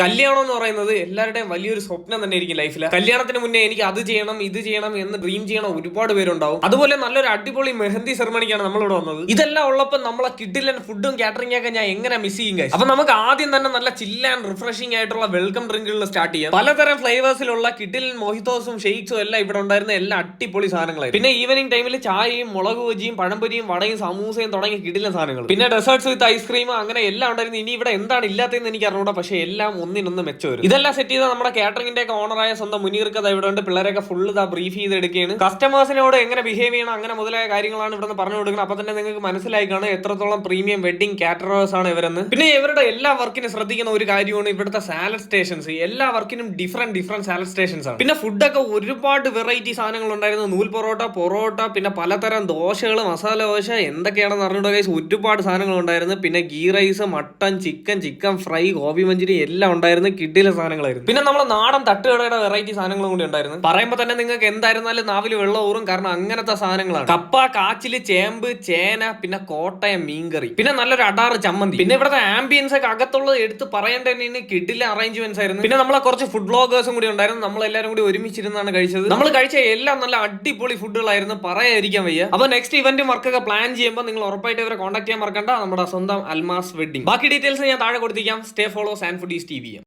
കല്യാണം എന്ന് പറയുന്നത് എല്ലാവരുടെയും വലിയൊരു സ്വപ്നം തന്നെ ആയിരിക്കും ലൈഫിൽ. കല്യാണത്തിന് മുന്നേ എനിക്ക് അത് ചെയ്യണം ഇത് ചെയ്യണം എന്ന് ഡ്രീം ചെയ്യണം ഒരുപാട് പേരുണ്ടാവും. അതുപോലെ നല്ലൊരു അടിപൊളി മെഹന്തി സെറമണിക്കാണ് നമ്മളിവിടെ വന്നത്. ഇതെല്ലാം ഉള്ളപ്പോൾ നമ്മളെ കിഡിലൻ ഫുഡും കാറ്ററിംഗ് ഒക്കെ ഞാൻ എങ്ങനെ മിസ് ചെയ്യും ഗൈസ്. അപ്പൊ നമുക്ക് ആദ്യം തന്നെ നല്ല ചില്ല ആൻഡ് റിഫ്രഷിംഗ് ആയിട്ടുള്ള വെൽക്കം ഡ്രിങ്കുകൾ സ്റ്റാർട്ട് ചെയ്യാം. പലതരം ഫ്ലേവേഴ്സിലുള്ള കിഡിലൻ മൊഹിത്തോസും ഷെയ്ക്സും എല്ലാം ഇവിടെ ഉണ്ടായിരുന്ന എല്ലാ അടിപൊളി സാധനങ്ങളായി. പിന്നെ ഈവനിങ് ടൈമിൽ ചായയും മുളക് ബജിയും പഴംപൊരിയും വടയും സമൂസയും തുടങ്ങി കിഡിലൻ സാധനങ്ങൾ. പിന്നെ ഡെസേർട്സ് വിത്ത് ഐസ്ക്രീം അങ്ങനെ എല്ലാം ഉണ്ടായിരുന്നു. ഇനി ഇവിടെ എന്താണ് ഇല്ലാത്തതെന്ന് എനിക്ക് അറിഞ്ഞൂടാ, പക്ഷേ എല്ലാം ഒന്നിനൊന്ന് മെച്ചം വരും. ഇതെല്ലാം സെറ്റ് ചെയ്ത നമ്മുടെ കാറ്ററിംഗിന്റെ ഒക്കെ ഓണറായ സ്വന്തം മുനീർക്ക് ഇവിടെ ഉണ്ട്. പിള്ളേരൊക്കെ ഫുള്ള് ബ്രീഫ് ചെയ്ത് എടുക്കുകയാണ്. കസ്റ്റമേഴ്സിനോട് എങ്ങനെ ബിഹേവ് ചെയ്യണം അങ്ങനെ മുതലായ കാര്യങ്ങളാണ് ഇവിടെ പറഞ്ഞു കൊടുക്കുന്നത്. അപ്പൊ തന്നെ നിങ്ങൾക്ക് മനസ്സിലായി കാണും എത്രത്തോളം പ്രീമിയം വെഡിങ് കാറ്ററേഴ്സ് ആണ് ഇവരെന്ന്. പിന്നെ ഇവരുടെ എല്ലാ വർക്കിനും ശ്രദ്ധിക്കുന്ന ഒരു കാര്യമാണ് ഇവിടുത്തെ സാലഡ് സ്റ്റേഷൻസ്. എല്ലാ വർക്കിനും ഡിഫറെന്റ് സാലഡ് സ്റ്റേഷൻസ് ആണ്. പിന്നെ ഫുഡൊക്കെ ഒരുപാട് വെറൈറ്റി സാധനങ്ങൾ ഉണ്ടായിരുന്നു. നൂൽ പൊറോട്ട, പിന്നെ പലതരം ദോശകൾ, മസാല ദോശ എന്തൊക്കെയാണെന്ന് അറിഞ്ഞിട്ട് ഗൈസ് ഒരുപാട് സാധനങ്ങൾ ഉണ്ടായിരുന്നു. പിന്നെ ghee rice, mutton, chicken fry, gobi manchurian എല്ലാം ഉണ്ടായിരുന്നു. കിഡിലെ സാധനങ്ങളായിരുന്നു. പിന്നെ നമ്മളെ നാടൻ തട്ടുകടയുടെ വെറൈറ്റി സാധനങ്ങളും കൂടി ഉണ്ടായിരുന്നു. പറയുമ്പോൾ തന്നെ നിങ്ങൾക്ക് എന്തായിരുന്നാലും നാവിൽ വെള്ളം ഊറും, കാരണം അങ്ങനത്തെ സാധനങ്ങളാണ്. കപ്പ, കാച്ചില്, ചേമ്പ്, ചേന, പിന്നെ കോട്ടയം മീൻകറി, പിന്നെ നല്ലൊരു അടാറ് ചമ്മന്തി. പിന്നെ ഇവിടുത്തെ ആംബിയൻസ് ഒക്കെ അകത്തുള്ളത് എടുത്ത് പറയേണ്ട തന്നെ കിഡിലെ അറേഞ്ച്മെന്റ്സ് ആയിരുന്നു. പിന്നെ നമ്മളെ കുറച്ച് ഫുഡ് ബ്ലോഗേഴ്സും കൂടി ഉണ്ടായിരുന്നു. നമ്മളെല്ലാവരും കൂടി ഒരുമിച്ചിരുന്നാണ് കഴിച്ചത്. നമ്മൾ കഴിച്ച എല്ലാം നല്ല അടിപൊളി ഫുഡുകളായിരുന്നു, പറയാതിരിക്കാൻ വയ്യ. അപ്പൊ നെക്സ്റ്റ് ഇവന്റ് വർക്കൊക്കെ പ്ലാൻ ചെയ്യുമ്പോൾ നിങ്ങൾ ഉറപ്പായിട്ട് ഇവരെ കോൺടാക്ട് ചെയ്യാൻ മറക്കണ്ട. നമ്മുടെ സ്വന്തം അൽമാസ് വെഡിങ്. ബാക്കി ഡീറ്റെയിൽസ് ഞാൻ താഴെ കൊടുത്തിരിക്കാം. സ്റ്റേ ഫോളോ സാൻഫുഡീസ് TV.